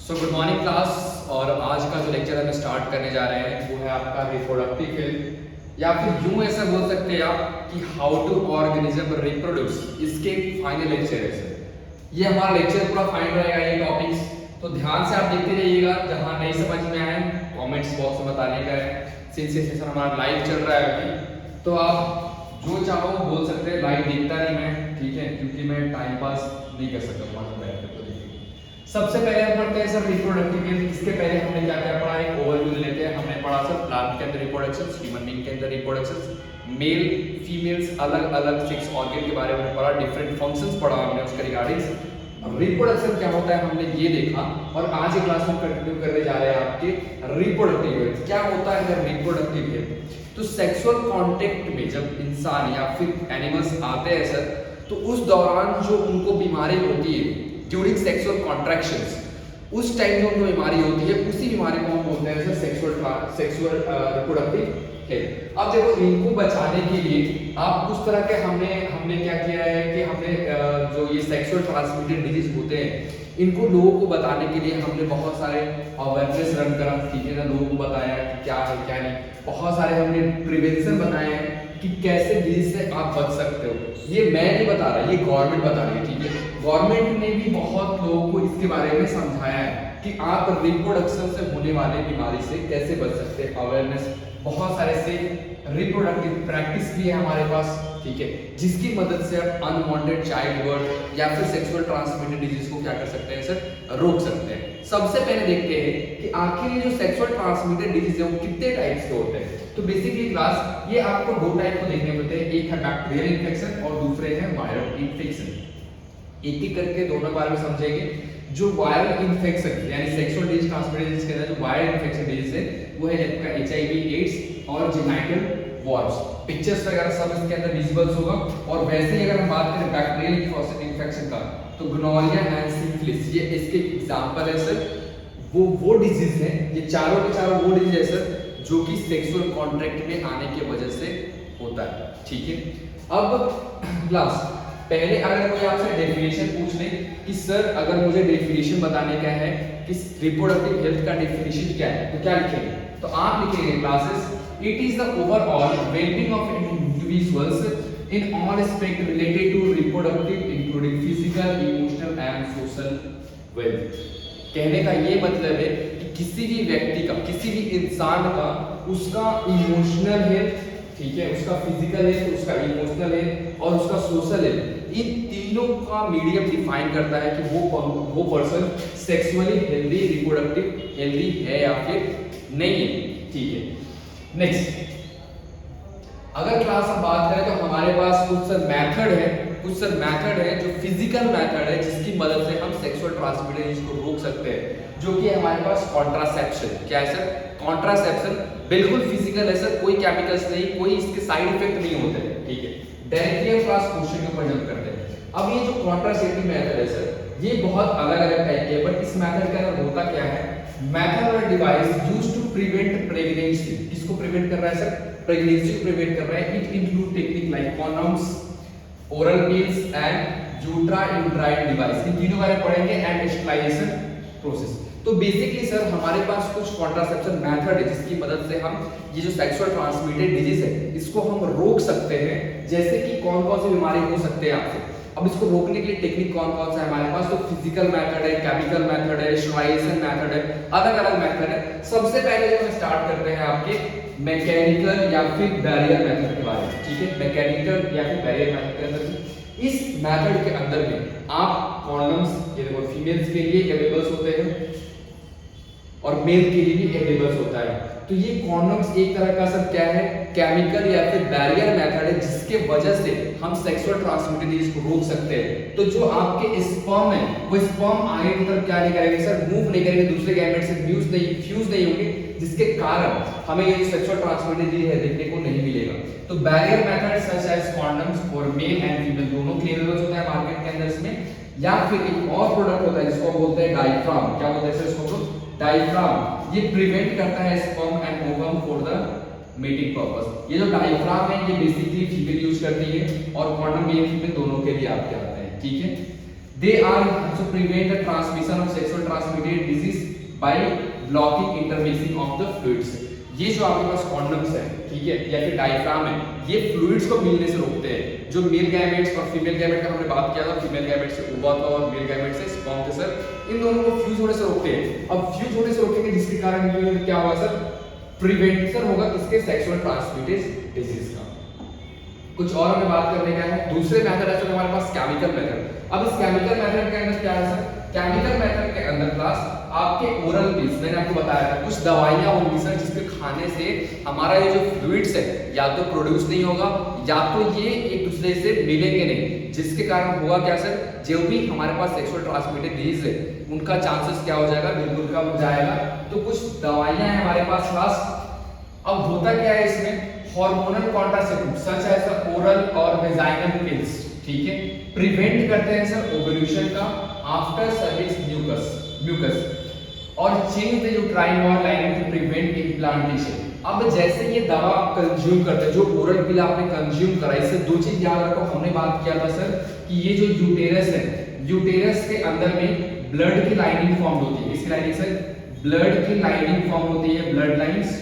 Good morning class. और आज का जो लेक्चर हम स्टार्ट करने जा रहे हैं वो है आपका रिप्रोडक्टिव हेल्थ, या फिर यूं ऐसा बोल सकते हैं आप कि हाउ टू ऑर्गेनिज्म रिप्रोड्यूस। इसके फाइनल लेक्चर है सर। ये हमारा लेक्चर पूरा फाइनल रहेगा ये टॉपिक्स, तो ध्यान से आप देखते रहिएगा। जहां नहीं समझ में आए कमेंट्स बॉक्स में बताने का है। सिंस ये सेशन हमारा लाइव चल रहा है अभी, तो आप जो चाहो बोल सकते हैं। लाइव देखता नहीं मैं, ठीक है, क्योंकि मैं टाइम पास नहीं कर सकता हूँ। सबसे पहले हम पढ़ते हैं सर रिप्रोडक्टिव हेल्थ। इसके पहले हमने क्या क्या पढ़ा, एक ओवरव्यू लेते हैं। हमने पढ़ा सर प्लांट के अंदर रिप्रोडक्शन, ह्यूमन बीइंग के अंदर रिप्रोडक्शन, मेल फीमेल्स अलग अलग सेक्स ऑर्गन के बारे में पढ़ा, डिफरेंट फंक्शंस पढ़ा हमने उसके रिगार्डिंग। रिप्रोडक्शन क्या होता है हमने ये देखा, और आज की क्लास में कंटिन्यू करने जा रहे हैं आपके रिप्रोडक्टिव हेल्थ। क्या होता है रिप्रोडक्टिव हेल्थ? तो सेक्सुअल कांटेक्ट में जब इंसान या फिर एनिमल्स आते हैं सर, तो उस दौरान जो उनको बीमारी होती है ड्यूरिंग सेक्सुअल कॉन्ट्रैक्शंस, उस टाइम जो उनको बीमारी होती है, उसी बीमारी को हम बोलते हैं सर सेक्सुअल रिप्रोडक्टिव हेल्थ। अब देखो, इनको बचाने के लिए आप उस तरह के हमने क्या किया है कि हमने जो ये सेक्सुअल ट्रांसमिटेड डिजीज होते हैं, इनको लोगों को बताने के लिए हमने बहुत सारे अवेयरनेस रन करा, ठीक है ना। लोगों को बताया कि क्या है क्या नहीं, बहुत सारे हमने प्रिवेंशन बनाए हैं कि कैसे डिजीज से आप बच सकते हो। ये मैं नहीं बता रहा, ये गवर्नमेंट बता रही है, ठीक है। गवर्नमेंट ने भी बहुत लोगों को इसके बारे में समझाया है कि आप रिप्रोडक्शन से होने वाले बीमारी से कैसे बच सकते हैं। अवेयरनेस बहुत सारे से रिप्रोडक्टिव प्रैक्टिस भी है हमारे पास, ठीक है, जिसकी मदद से आप अनवांटेड चाइल्ड बर्थ या फिर सेक्सुअल ट्रांसमिटेड डिजीज को क्या कर सकते हैं सर, रोक सकते हैं। सबसे पहले देखते हैं कि आखिर ये जो सेक्सुअल ट्रांसमिटेड डिजीज है वो कितने टाइप्स के होते हैं। तो बेसिकली क्लास ये आपको दो टाइप को देखने मिलते हैं, एक है बैक्टीरियल इन्फेक्शन और दूसरे है वायरल इन्फेक्शन। एक एक करके दोनों बारे में समझेंगे। जो वायरल इन्फेक्शन यानी सेक्सुअल डिजीज ट्रांसमिटेड डिजीज के अंदर जो वायरल इन्फेक्शन डिजीज है वो है आपका एचआईवी एड्स और जेनाइटल वॉर्म्स। पिक्चर्स वगैरह सब इसके अंदर विजिबल्स होगा। और वैसे ही अगर हम बात करें बैक्टीरियल इन्फेक्शन का, तो गोनोरिया एंड सिफिलिस ये इसके एग्जांपल है सर। वो डिजीज है, ये चारों के चारों वो डिजीज है सर जो कि सेक्सुअल कॉन्ट्रैक्ट में आने की वजह से होता है, ठीक है। अब क्लास पहले अगर कोई आपसे डेफिनेशन पूछ ले कि सर अगर मुझे डेफिनेशन बताने का है कि रिप्रोडक्टिव हेल्थ का डेफिनेशन क्या है, तो क्या लिखेंगे? तो आप लिखेंगे classes, it is the overall wellbeing of individuals in all aspect related to reproductive including physical, emotional and social wealth. कहने का ये मतलब है कि किसी भी व्यक्ति का, किसी भी इंसान का, उसका इमोशनल हेल्थ, ठीक है, उसका फिजिकल हेल्थ, उसका इमोशनल हेल्थ और उसका सोशल हेल्थ, इन तीनों का मीडियम डिफाइन करता है कि वो person sexually healthy, reproductive healthy है या फिर नहीं है, ठीक है। नेक्स्ट अगर क्लास हम बात करें तो हमारे पास कुछ सर मेथड है जो फिजिकल मेथड है जिसकी मदद से हम सेक्सुअल ट्रांसमिटेड डिजीज को रोक सकते हैं, जो कि हमारे पास कॉन्ट्रासेप्शन। क्या है सर? कॉन्ट्रासेप्शन बिल्कुल फिजिकल है सर, कोई केमिकल्स नहीं, कोई इसके साइड इफेक्ट नहीं होते हैं, ठीक है। डायरेक्टली हम क्लास क्वेश्चन के ऊपर जंप करते हैं। अब ये जो कॉन्ट्रासेप्टिव मेथड है सर, ये बहुत अलग अलग टाइप के, बट इस मेथड के अंदर होता क्या है, मेथड और device used to prevent pregnancy. किसको प्रिवेंट कर रहा है सर? प्रेगनेंसी को प्रिवेंट कर रहा है। It include technique like condoms, oral pills and uterine device. इन तीनों बारे में पढ़ेंगे एंड स्टेरिलाइजेशन प्रोसेस। तो बेसिकली सर हमारे पास कुछ कॉन्ट्रासेप्शन मेथड है जिसकी मदद से हम ये जो सेक्सुअल ट्रांसमिटेड डिजीज है इसको हम रोक सकते हैं। जैसे कि कौन कौन सी बीमारी हो सकते हैं आपसे। अब इसको रोकने के लिए टेक्निक कौन कौन सा है हमारे पास? तो फिजिकल मेथड है, केमिकल मेथड है, स्टेरिलाइजेशन मेथड है, अलग अलग मेथड है। सबसे पहले जो हम स्टार्ट करते हैं आपके मैकेनिकल या फिर बैरियर मेथड के बारे में, ठीक है। मैकेनिकल या फिर बैरियर मेथड के अंदर, इस मेथड के अंदर में आप कॉन्डम्स, ये देखो फीमेल्स के लिए अवेलेबल होते हैं और मेल के लिए भी अवेलेबल होता है। तो ये कॉन्डम्स एक तरह का सर क्या है, केमिकल या फिर बैरियर मेथड है जिसके वजह से हम सेक्सुअल ट्रांसमिटेड डिजीज को रोक सकते हैं। तो जो आपके स्पर्म है वो स्पर्म आगे की तरफ क्या नहीं करेंगे सर, मूव नहीं करेंगे, दूसरे गैमेट से फ्यूज नहीं होंगे, जिसके कारण हमें ये जो सेक्सुअल ट्रांसमिटेड डिजीज है देखने को नहीं मिलेगा। तो barrier method such as condoms for male and female दोनों के अवेलेबल होता है मार्केट के अंदर इसमें। या फिर एक और प्रोडक्ट होता है जिसको हम बोलते हैं डायफ्राम। क्या बोलते हैं सर इसको? डायफ्राम। ये प्रिवेंट करता है sperm and ovum for the mating purpose. ये जो डायफ्राम है ये बेसिकली फीमेल यूज करती है और कॉन्डम मेल फीमेल दोनों के लिए आपके आते हैं, ठीक है। They are to prevent the transmission of sexual transmitted disease by blocking intermixing of the fluids. ये जो आपके पास कॉन्डम्स है, ठीक है, या फिर डायफ्राम है, ये फ्लूइड्स को मिलने से रोकते हैं। जो मेल गैमेट्स और फीमेल गैमेट का हमने बात किया था, फीमेल गैमेट से ओवा था और मेल गैमेट से स्पर्म थे सर, इन दोनों को फ्यूज होने से रोकते हैं। अब फ्यूज होने से रोकेंगे जिसके कारण क्या होगा सर, प्रिवेंशन होगा इसके सेक्सुअल ट्रांसमिटेड डिजीज का। कुछ और हमें बात करने का है। दूसरे मेथड है सर हमारे पास केमिकल मेथड। अब इस केमिकल मेथड के अंदर क्या है सर, केमिकल मेथड के अंदर क्लास आपके ओरल पिल्स, मैंने आपको बताया था कुछ दवाइयां होंगी सर जिसके खाने से हमारा ये जो फ्लूइड्स है या तो प्रोड्यूस नहीं होगा या तो ये एक दूसरे से मिलेंगे नहीं, जिसके कारण होगा क्या सर, जो भी हमारे पास सेक्सुअल ट्रांसमिटेड डिजीज है उनका चांसेस क्या हो जाएगा, बिल्कुल कम हो जाएगा। तो कुछ दवाइयां हैं हमारे पास क्लास। अब होता क्या है इसमें, hormonal contraceptive such as oral और वेजाइनल पिल्स, ठीक है, प्रिवेंट करते हैं सर ओव्यूलेशन का आफ्टर सर्विक्स म्यूकस और change the uterine wall lining to prevent implantation. अब जैसे ये दवा आप कंज्यूम करते हैं, जो ओरल पिल आपने कंज्यूम करा, इससे दो चीज याद रखो। हमने बात किया था सर कि ये जो यूटेरस है, यूटेरस के अंदर में ब्लड की लाइनिंग फॉर्म होती है। इसकी लाइनिंग सर, ब्लड की लाइनिंग फॉर्म होती है, ब्लड लाइंस।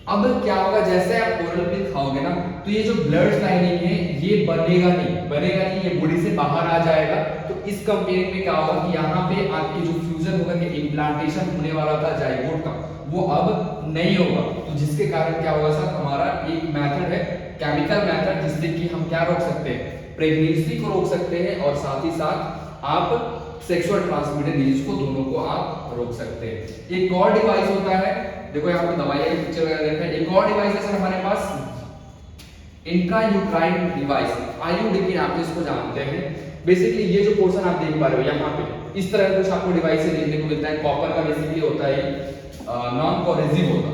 अब क्या होगा, जैसे आप ओरल पिल खाओगे ना तो ये जो ब्लड लाइनिंग है ये बनेगा नहीं, ये बॉडी से बाहर आ जाएगा। तो इस कंपेयरिंग में क्या होगा कि यहाँ पे आपकी जो फ्यूजन होगा, कि इम्प्लांटेशन होने वाला था जाइगोट का, वो अब नहीं होगा। तो जिसके कारण क्या होगा सर, हमारा एक मेथड है केमिकल मेथड, जिससे कि हम क्या रोक सकते हैं, प्रेगनेंसी को रोक सकते हैं और साथ ही साथ आप सेक्सुअल ट्रांसमिटेड डिजीज को दोनों को आप रोक सकते हैं। एक और डिवाइस होता है, देखो यहाँ पे दवाइयाँ की पिक्चर वगैरह देखते हैं। एक और डिवाइस है सर हमारे पास इंट्रायूट्राइन डिवाइस, आईयूडी के नाम से इसको जानते हैं। बेसिकली ये जो पोर्शन आप देख पा रहे हो यहाँ पे इस तरह कुछ आपको डिवाइस से देखने को मिलता है। कॉपर का बेसिकली होता है, नॉन कोरेसिव होता।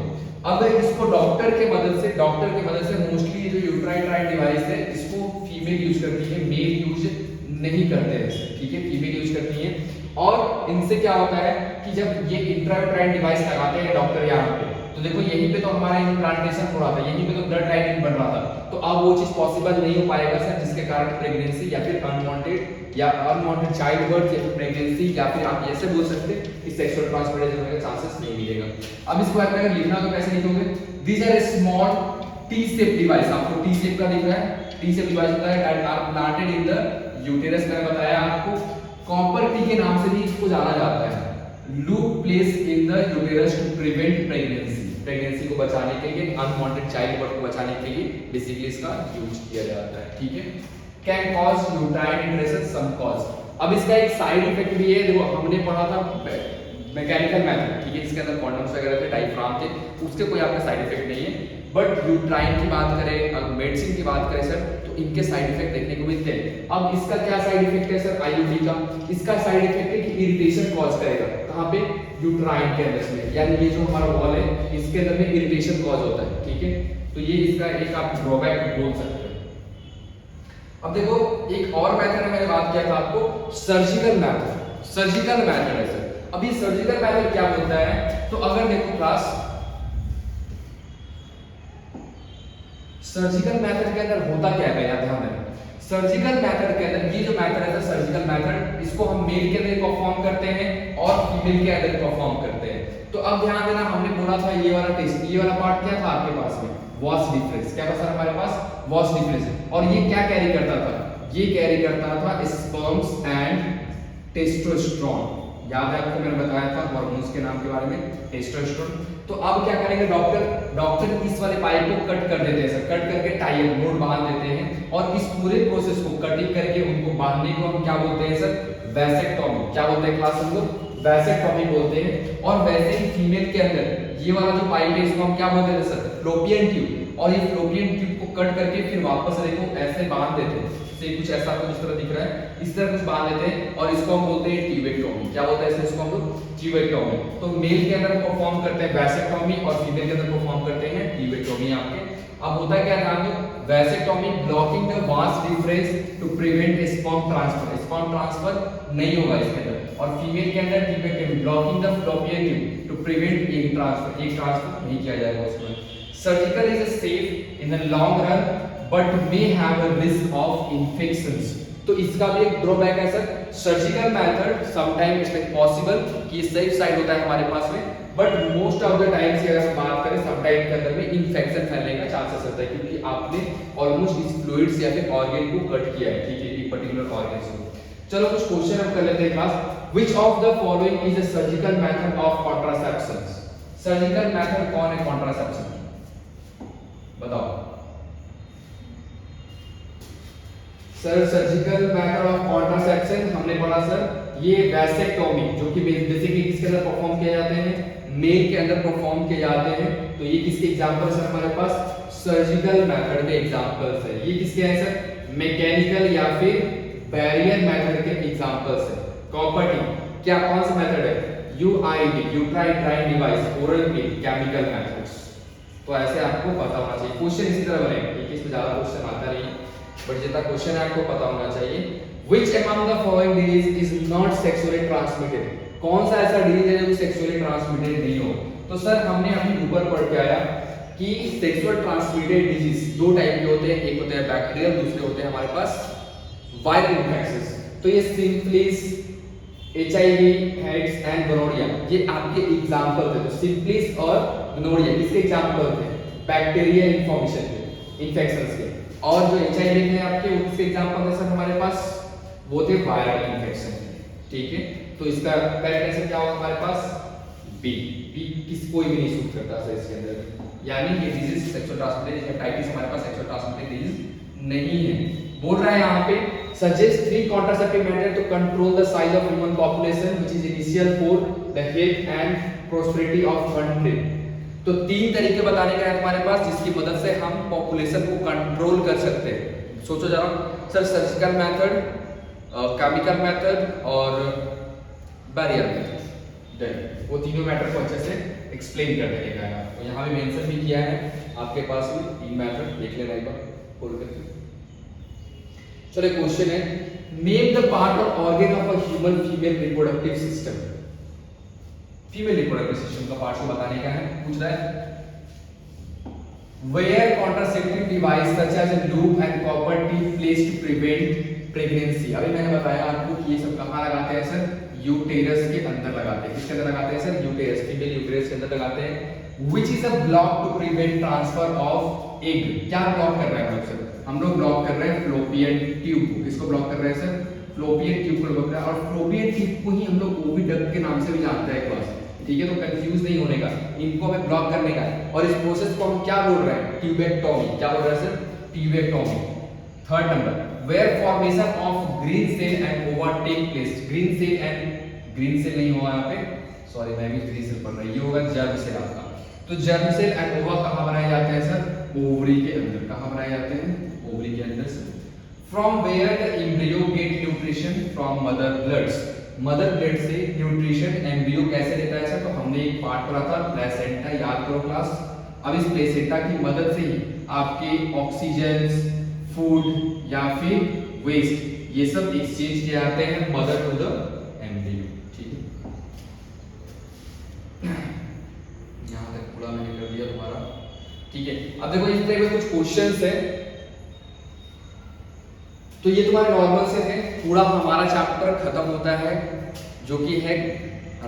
अब इसको डॉक्टर के मदद से मोस्टली ये जो यूट्राइन डिवाइस है इसको फीमेल यूज करती है, मेल यूज नहीं करते हैं, ठीक है, फीमेल यूज करती है। और इनसे क्या होता है कि जब ये इंट्रायूट्राइन डिवाइस लगाते हैं डॉक्टर यहाँ पे, तो देखो यहीं पे तो हमारा इम्प्लांटेशन हो रहा था, यहीं पे तो ब्लड लाइनिंग बन रहा था। तो अब वो चीज पॉसिबल नहीं हो पाएगा सर, जिसके कारण प्रेगनेंसी या फिर अनवांटेड चाइल्ड बर्थ या फिर प्रेगनेंसी या फिर आप ऐसे बोल सकते हैं कि सेक्सुअल ट्रांसमिटेशन होने का चांसेस नहीं मिलेगा। अब इसको अगर लिखना तो कैसे लिखोगे, these are small T shape device, आपको टी शेप का दिख रहा है, टी शेप डिवाइस होता है that are planted in the uterus. मैंने बताया आपको कॉपर टी के नाम से भी इसको जाना जाता है। Loop place in the uterus to prevent pregnancy को बचाने के लिए, अनवांटेड चाइल्ड बर्थ को बचाने के लिए बेसिकली इसका यूज किया जाता है, ठीक है। Can cause uterine irritation some cause. अब इसका एक साइड इफेक्ट भी है, देखो हमने पढ़ा था मैकेनिकल मेथड, ठीक है, इसके अंदर कॉन्डम्स वगैरह थे, डायफ्राम थे, उसके कोई आपका साइड इफेक्ट नहीं है। बट यूट्राइन की बात करें, मेडिसिन की बात करें सर, तो इनके साइड इफेक्ट देखने को मिलते हैं। अब इसका क्या साइड इफेक्ट है सर, आईयूडी का, इसका साइड इफेक्ट है कि इरिटेशन कॉज करेगा, कहां पे, यूट्राइन के अंदर में, यानी ये जो हमारा वॉल है इसके अंदर में इरिटेशन कॉज होता है, ठीक है। तो ये इसका एक आप ड्रॉबैक बोल सकते हैं। अब देखो एक और मेथड है, मैंने बात किया था आपको सर्जिकल मेथड है सर। अब ये सर्जिकल मेथड क्या बोलता है, तो अगर देखो क्लास सर्जिकल मेथड के अंदर होता क्या है, यार ध्यान देना। सर्जिकल मेथड के अंदर ये जो मेथड है सर्जिकल मेथड, इसको हम मेल के अंदर परफॉर्म करते हैं और फीमेल के अंदर परफॉर्म करते हैं। तो अब ध्यान देना, हमने बोला था ये वाला टेस्ट, ये वाला पार्ट क्या था आपके पास में, वॉस डिफरेंस। क्या था सर हमारे पास, वॉस डिफरेंस। और ये क्या कैरी करता था, ये कैरी करता था स्पर्म्स एंड टेस्टोस्टेरोन। याद है आपको मैंने बताया था हार्मोन्स के नाम के बारे में, टेस्टोस्टेरोन। तो अब क्या करेंगे डॉक्टर इस वाले पाइप को कट कर देते हैं सर, कट करके टाई नोट बांध देते हैं और इस पूरे प्रोसेस को कटिंग करके उनको बांधने को हम क्या बोलते हैं सर, वैसेक्टॉमी। क्या बोलते हैं क्लास हम लोग, वैसेक्टॉमी बोलते हैं। और वैसे ही फीमेल के अंदर ये वाला जो पाइप है इसको हम क्या बोलते हैं सर, फ्लोपियन ट्यूब। और ये फ्लोपियन ट्यूब को कट करके फिर वापस देखो ऐसे बांध देते हैं, से कुछ ऐसा कुछ इस तरह दिख रहा है, इस तरह कुछ बांध देते हैं और इसको हम बोलते हैं ट्यूबेक्टॉमी। क्या बोलते हैं इसको हम लोग, ट्यूबेक्टॉमी। तो मेल के अंदर परफॉर्म करते हैं वैसेक्टॉमी और फीमेल के अंदर परफॉर्म करते हैं ट्यूबेक्टॉमी आपके। अब होता है क्या काम है, vasectomy blocking the vas deferens to prevent sperm transfer, sperm transfer नहीं होगा इसके अंदर। और फीमेल के अंदर tubectomy blocking the fallopian tube to prevent egg transfer, egg transfer नहीं किया जाएगा उसमें। Surgical is safe in the long run but may have a risk of infections, तो इसका भी एक ड्रॉबैक है sir, surgical method sometime it's like possible कि सेफ साइड होता है हमारे पास में, but most of the times अगर हम बात करें समटाइम के अंदर में इन्फेक्शन फैलने का चांसेस रहता है, क्योंकि आपने ऑलमोस्ट इस फ्लूइड्स या फिर ऑर्गन को कट किया है, ठीक है, एक पर्टिकुलर ऑर्गन को। चलो कुछ क्वेश्चन हम कर लेते हैं class. Which of the following is a surgical method of contraception? Surgical method कौन है कॉन्ट्रासेप्शन? बताओ sir. Surgical method of contraception हमने पढ़ा सर, ये वैसेक्टोमी, जो कि बेसिकली किसके अंदर परफॉर्म किए जाते हैं? मेल के अंदर परफॉर्म किए जाते हैं। तो ये किसके एग्जांपल्स है हमारे पास? सर्जिकल मेथड के एग्जांपल्स है। ये किसके हैं सर? मैकेनिकल या फिर बैरियर मेथड के एग्जांपल्स है। कॉपर टी क्या कौन सा मेथड है? UID, uterine drawing device, oral pill, chemical methods. तो ऐसे आपको पता होना चाहिए। क्वेश्चन इसी तरह बनेगा, एक इसमें ज्यादा क्वेश्चन आता नहीं, बट जितना क्वेश्चन है आपको पता होना चाहिए। Which among the following disease is not sexually transmitted? कौन सा ऐसा डिजीज है जो सेक्सुअली ट्रांसमिटेड नहीं हो? तो सर हमने अभी ऊपर पढ़ के आया कि सेक्सुअल ट्रांसमिटेड डिजीज दो टाइप के होते हैं, एक होते हैं बैक्टीरियल, दूसरे होते हैं हमारे पास वायरल इन्फेक्शंस। तो ये सिम्प्लिस, एचआईवी, एड्स एंड गोनोरिया, ये आपके एग्जांपल थे। तो सिम्प्लिस और गोनोरिया किसके एग्जांपल थे? बैक्टीरियल इन्फेक्शंस के। और जो एचआईवी है आपके उसके एग्जांपल है सर हमारे पास, वो थे वायरल इन्फेक्शन, ठीक है। तो इसका करेक्ट आंसर क्या होगा हमारे पास? बी। बी किस कोई भी नहीं सूट करता सर इसके अंदर, यानी ये डिजीज सेक्सुअल ट्रांसमिटेड हेपेटाइटिस हमारे पास सेक्सुअल ट्रांसमिटेड डिजीज नहीं है। बोल रहा है यहाँ पे suggest 3 contraceptive method to control the size of human population which is initial for the health and prosperity of country. तो 3 तरीके बताने का है तुम्हारे पास जिसकी मदद से हम पॉपुलेशन को कंट्रोल कर सकते हैं। सोचो जरा sir, surgical method, chemical method और बैरियर मेथड, वो तीनों मेथड को अच्छे से एक्सप्लेन कर देगा है। तो यहाँ भी मेंशन भी किया है आपके पास भी 3 मेथड, देख लेना एक बार खोल करके। चलो क्वेश्चन है, नेम द पार्ट और organ of a human female reproductive system. Female reproductive system का पार्ट को बताने का है, पूछ रहा है where contraceptive device such as a loop and copper tube placed to prevent pregnancy। अभी मैंने बताया आपको कि ये सब कहाँ लगाते हैं सर? यूटेरस के अंदर लगाते हैं। किसके अंदर लगाते हैं सर? यूटेरस, फीमेल यूटेरस के अंदर लगाते हैं। which is a block to prevent transfer of egg। क्या ब्लॉक कर रहा है हम लोग सर? हम लोग ब्लॉक कर रहे हैं फ्लोपियन ट्यूब को। किसको ब्लॉक कर रहे हैं सर? फ्लोपियन ट्यूब को ब्लॉक कर रहे हैं। और फ्लोपियन ट्यूब को ही हम लोग ओविडक्ट के नाम से भी जानते हैं क्लास, ठीक है। तो कंफ्यूज नहीं होने का, इनको हमें ब्लॉक करने का है। और इस प्रोसेस को हम क्या बोल रहे हैं? ट्यूबेक्टोमी। क्या बोल रहे हैं sir? Tubectomy. Third number, where formation of green cell and ova take place. Green cell नहीं हुआ यहाँ पे, सॉरी मैं भी ग्रीन सेल पढ़ रहा हूँ, ये होगा जर्म सेल आपका। तो जर्म सेल एंड ओवा कहाँ बनाए जाते हैं सर? ओवरी के अंदर। कहाँ बनाए जाते हैं? ओवरी के अंदर से। From where the embryo get nutrition? From mother bloods. Mother blood से न्यूट्रिशन एम्ब्रियो कैसे लेता है सर? तो हमने एक पार्ट पढ़ा था प्लेसेंटा, याद करो क्लास। अब इस प्लेसेंटा की मदद से ही आपके ऑक्सीजन, फूड या फिर वेस्ट ये सब एक्सचेंज किए जाते हैं मदर टू द एम्ब्रियो, ठीक है। यहां तक पूरा मैंने कर दिया तुम्हारा, ठीक है। अब देखो इस तरह के कुछ क्वेश्चंस हैं, तो ये तुम्हारे नॉर्मल से है। पूरा हमारा चैप्टर खत्म होता है जो कि है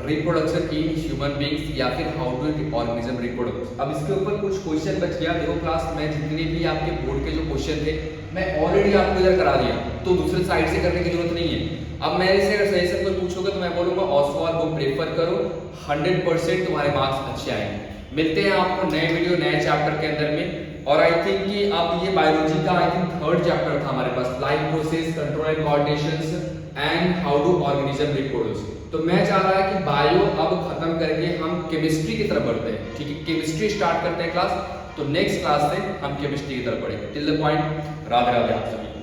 रिप्रोडक्शन इन ह्यूमन बीइंग्स या फिर हाउ डू ऑर्गेनिज्म रिप्रोड्यूस। अब इसके ऊपर कुछ क्वेश्चन बच गया। देखो क्लास में जितने भी आपके बोर्ड के जो क्वेश्चन थे मैं ऑलरेडी आपको इधर करा दिया, तो दूसरे साइड से करने की जरूरत नहीं है। अब मेरे से अगर सही से कोई पूछोगे तो मैं बोलूंगा ऑस्वाल बुक प्रेफर करो, 100% तुम्हारे मार्क्स अच्छे आएंगे। मिलते हैं आपको नए वीडियो नए चैप्टर के अंदर में। और आई थिंक कि अब ये बायोलॉजी का आई थिंक 3rd चैप्टर था हमारे पास, life process, control and coordinations and how do organism reproduce. तो मैं चाह रहा है कि बायो अब खत्म करके हम केमिस्ट्री की तरफ बढ़ते हैं, ठीक है। केमिस्ट्री स्टार्ट करते हैं क्लास, तो नेक्स्ट क्लास से हम केमिस्ट्री की तरफ बढ़ेंगे। Till the point, Radhe Radhe आप सभी।